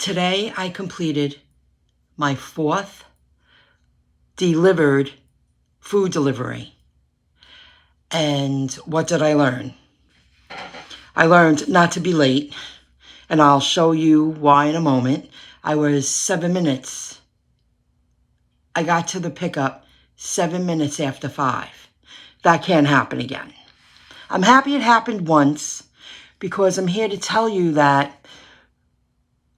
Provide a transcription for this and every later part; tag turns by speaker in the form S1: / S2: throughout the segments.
S1: Today I completed my 4th delivered food delivery. And what did I learn? I learned not to be late, and I'll show you why in a moment. I was 7 minutes. I got to the pickup 7 minutes after 5. That can't happen again. I'm happy it happened once because I'm here to tell you that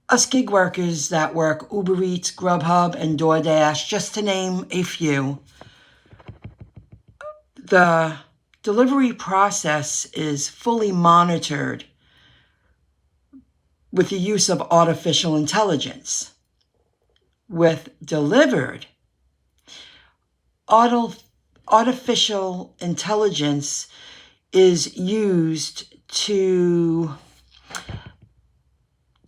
S1: us gig workers that work Uber Eats, Grubhub, and DoorDash, just to name a few, the delivery process is fully monitored with the use of artificial intelligence. With dlivrd, artificial intelligence is used to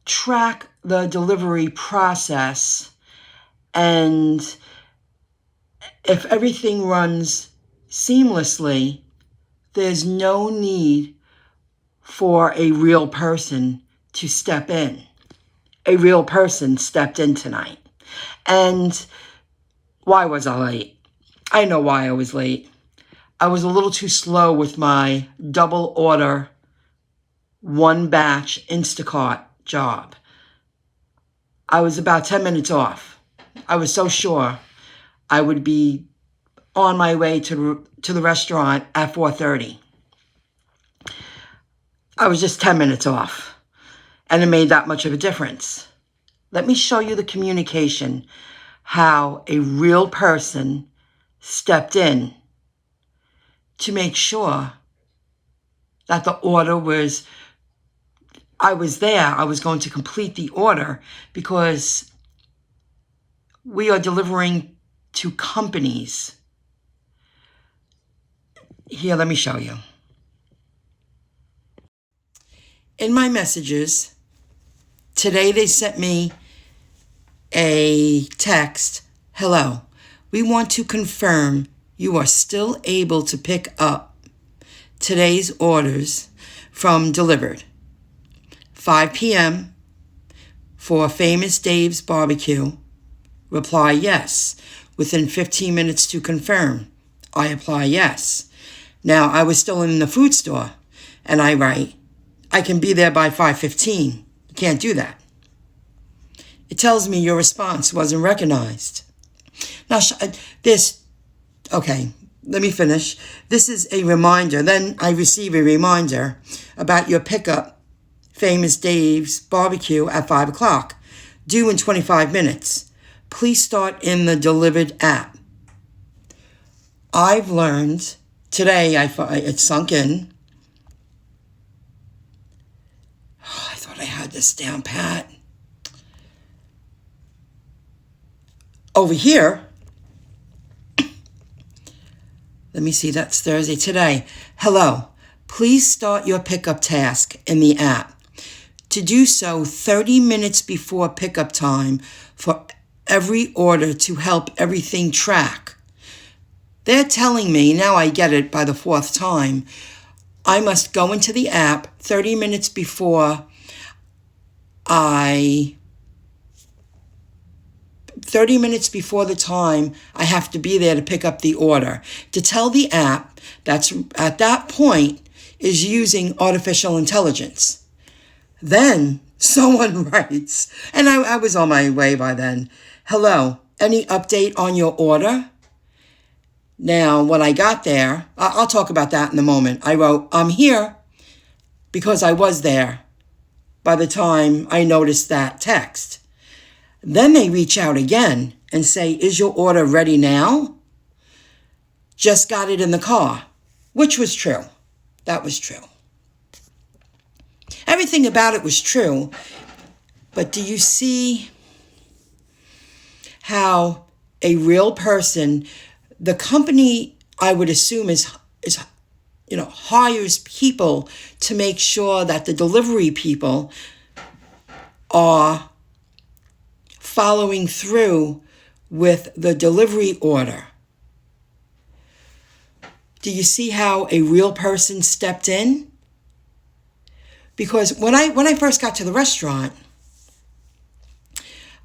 S1: track the delivery process, and if everything runs seamlessly, there's no need for a real person to step in. A real person stepped in tonight. And why was I late? I know why I was late. I was a little too slow with my double order, 1 batch Instacart job. I was about 10 minutes off. I was so sure I would be on my way to the restaurant at 4:30. I was just 10 minutes off, and it made that much of a difference. Let me show you the communication, how a real person stepped in to make sure that the order was, I was there, I was going to complete the order, because we are delivering to companies. Here, let me show you. In my messages, today they sent me a text. Hello, we want to confirm you are still able to pick up today's orders from dlivrd. 5 p.m. for Famous Dave's Barbecue. Reply yes. Within 15 minutes to confirm. I apply yes. Now, I was still in the food store, and I write, I can be there by 5:15. You can't do that. It tells me your response wasn't recognized. Now, okay, let me finish. This is a reminder. Then I receive a reminder about your pickup, Famous Dave's Barbecue at 5 o'clock, due in 25 minutes. Please start in the dlivrd app. I've learned today, it sunk in. Oh, I thought I had this down pat. Over here, let me see, that's Thursday. Today, hello, please start your pickup task in the app. To do so 30 minutes before pickup time for every order to help everything track. They're telling me, now I get it by the 4th time, I must go into the app 30 minutes before 30 minutes before the time I have to be there to pick up the order. To tell the app that's at that point is using artificial intelligence. Then someone writes, and I was on my way by then, hello, any update on your order? Now, when I got there, I'll talk about that in a moment. I wrote, I'm here, because I was there by the time I noticed that text. Then they reach out again and say, is your order ready now? Just got it in the car, which was true. That was true. Everything about it was true. But do you see how a real person, the company, I would assume is hires people to make sure that the delivery people are following through with the delivery order. Do you see how a real person stepped in? Because when I first got to the restaurant,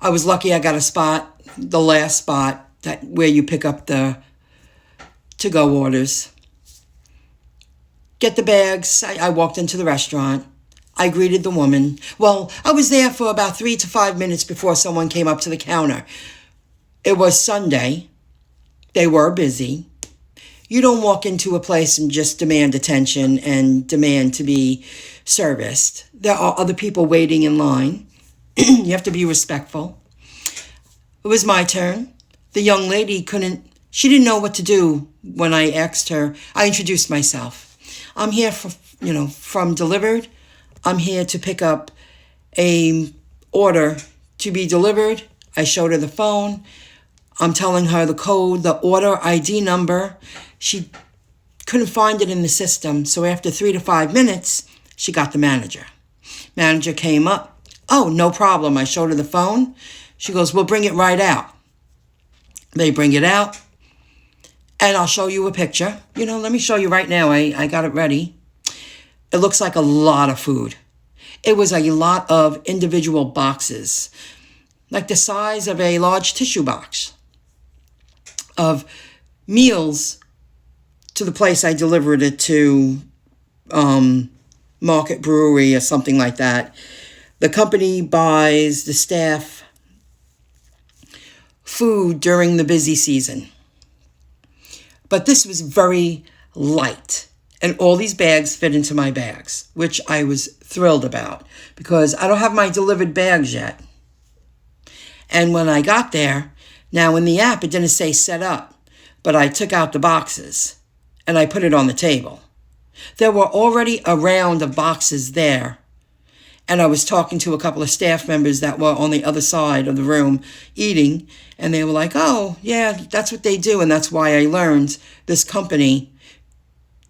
S1: I was lucky I got a spot, the last spot, that where you pick up the to-go orders. Get the bags. I walked into the restaurant. I greeted the woman. Well, I was there for about 3 to 5 minutes before someone came up to the counter. It was Sunday. They were busy. You don't walk into a place and just demand attention and demand to be serviced. There are other people waiting in line. You have to be respectful. It was my turn. The young lady she didn't know what to do when I asked her. I introduced myself. I'm here from dlivrd. I'm here to pick up a order to be delivered. I showed her the phone. I'm telling her the code, the order ID number. She couldn't find it in the system. So after 3 to 5 minutes, she got the manager. Manager came up. Oh, no problem. I showed her the phone. She goes, we'll bring it right out. They bring it out. And I'll show you a picture. Let me show you right now. I got it ready. It looks like a lot of food. It was a lot of individual boxes, like the size of a large tissue box, of meals to the place I delivered it to, Market Brewery or something like that. The company buys the staff food during the busy season. But this was very light. And all these bags fit into my bags, which I was thrilled about because I don't have my delivered bags yet. And when I got there, now in the app, it didn't say set up, but I took out the boxes and I put it on the table. There were already a round of boxes there. And I was talking to a couple of staff members that were on the other side of the room eating. And they were like, oh, yeah, that's what they do. And that's why I learned this company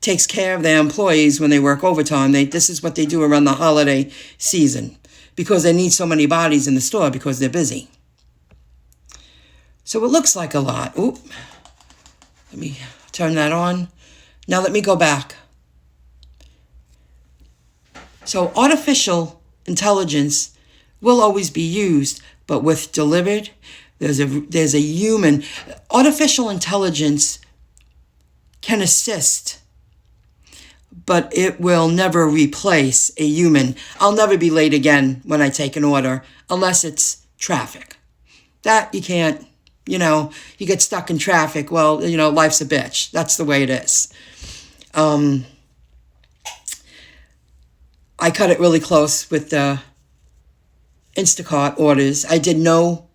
S1: takes care of their employees when they work overtime. This is what they do around the holiday season because they need so many bodies in the store because they're busy. So it looks like a lot. Oop. Let me turn that on. Now let me go back. So artificial intelligence will always be used, but with dlivrd, there's a human. Artificial intelligence can assist, but it will never replace a human. I'll never be late again when I take an order unless it's traffic. That you can't, you get stuck in traffic. Well, life's a bitch. That's the way it is. I cut it really close with the Instacart orders. I did no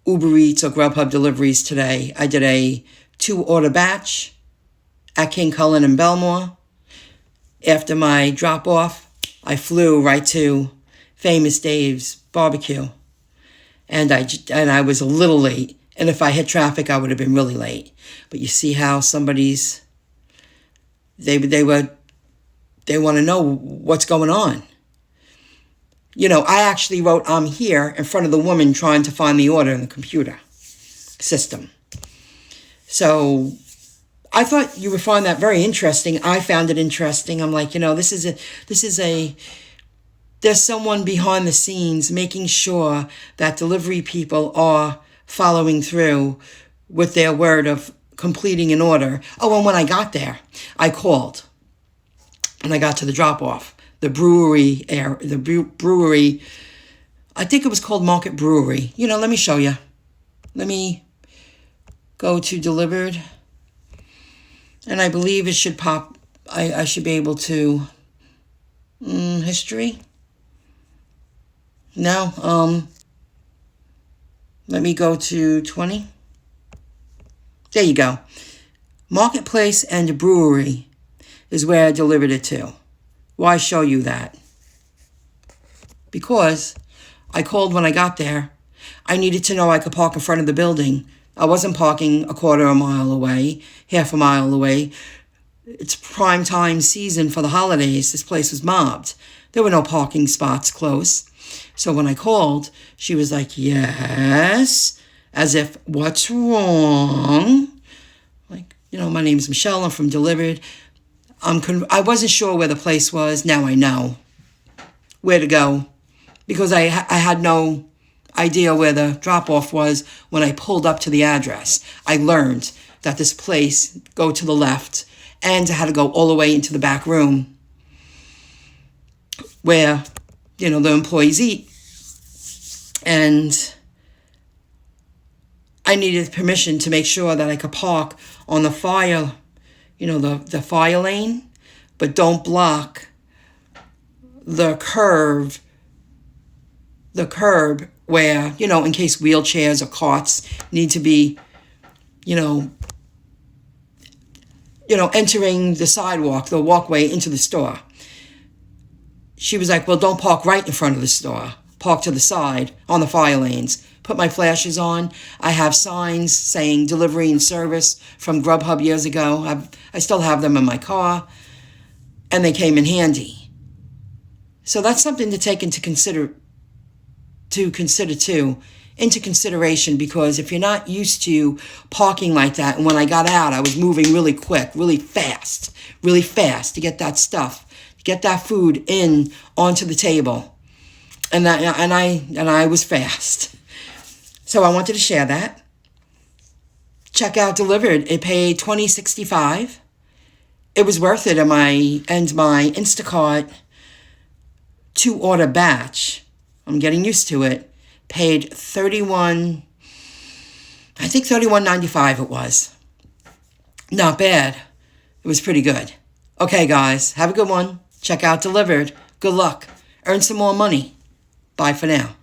S1: Uber Eats or Grubhub deliveries today. I did a 2-order batch at King Cullen and Belmore. After my drop-off, I flew right to Famous Dave's barbecue. And I was a little late. And if I hit traffic, I would have been really late. But you see how somebody's... They want to know what's going on. I actually wrote, I'm here, in front of the woman trying to find the order in the computer system. So I thought you would find that very interesting. I found it interesting. I'm like, there's someone behind the scenes making sure that delivery people are following through with their word of completing an order. Oh, and when I got there, I called. And I got to the drop-off. The brewery, I think it was called Market Brewery. Let me show you. Let me go to dlivrd. And I believe it should pop. I should be able to... history? No. Let me go to 20. There you go. Marketplace and brewery is where I delivered it to. Why show you that? Because I called when I got there. I needed to know I could park in front of the building. I wasn't parking a quarter of a mile away, half a mile away. It's prime time season for the holidays. This place was mobbed. There were no parking spots close. So when I called, she was like, yes, as if, what's wrong? Like, my name's Michelle. I'm from dlivrd. I wasn't sure where the place was. Now I know where to go because I idea where the drop-off was when I pulled up to the address. I learned that this place, go to the left, and I had to go all the way into the back room where, the employees eat. And I needed permission to make sure that I could park on the fire, the fire lane, but don't block the curb where, in case wheelchairs or carts need to be, entering the sidewalk, the walkway into the store. She was like, well, don't park right in front of the store. Park to the side on the fire lanes. Put my flashes on. I have signs saying delivery and service from Grubhub years ago. I still have them in my car, and they came in handy. So that's something to take into consideration, because if you're not used to parking like that, and when I got out, I was moving really quick, really fast to get that stuff, to get that food in onto the table. And I was fast. So I wanted to share that. Check out Delivered. It paid $20.65. It was worth it. And my Instacart 2-order batch, I'm getting used to it, paid $31.95 it was. Not bad. It was pretty good. Okay, guys, have a good one. Check out Delivered. Good luck. Earn some more money. Bye for now.